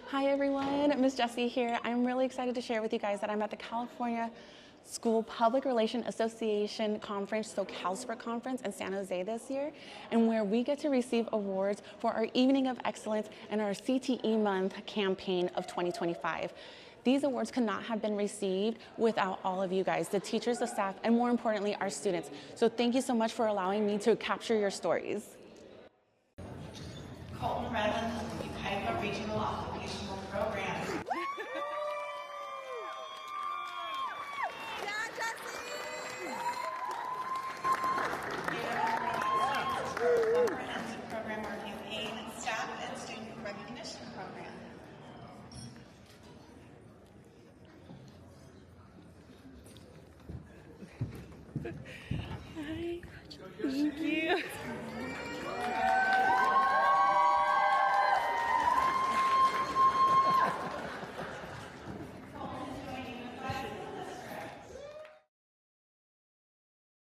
Hi everyone, Miss Jessy here. I'm really excited to share with you guys that I'm at the California School Public Relations Association Conference, so CalSPRA Conference in San Jose this year, and where we get to receive awards for our Evening of Excellence and our CTE Month campaign of 2025. These awards could not have been received without all of you guys, the teachers, the staff, and more importantly, our students. So thank you so much for allowing me to capture your stories. Colton Redland with the Ukiah Regional Occupational Program. Yeah, Jessy! Comprehensive Program or Campaign, Staff and Student Recognition Program. Hi. Thank you.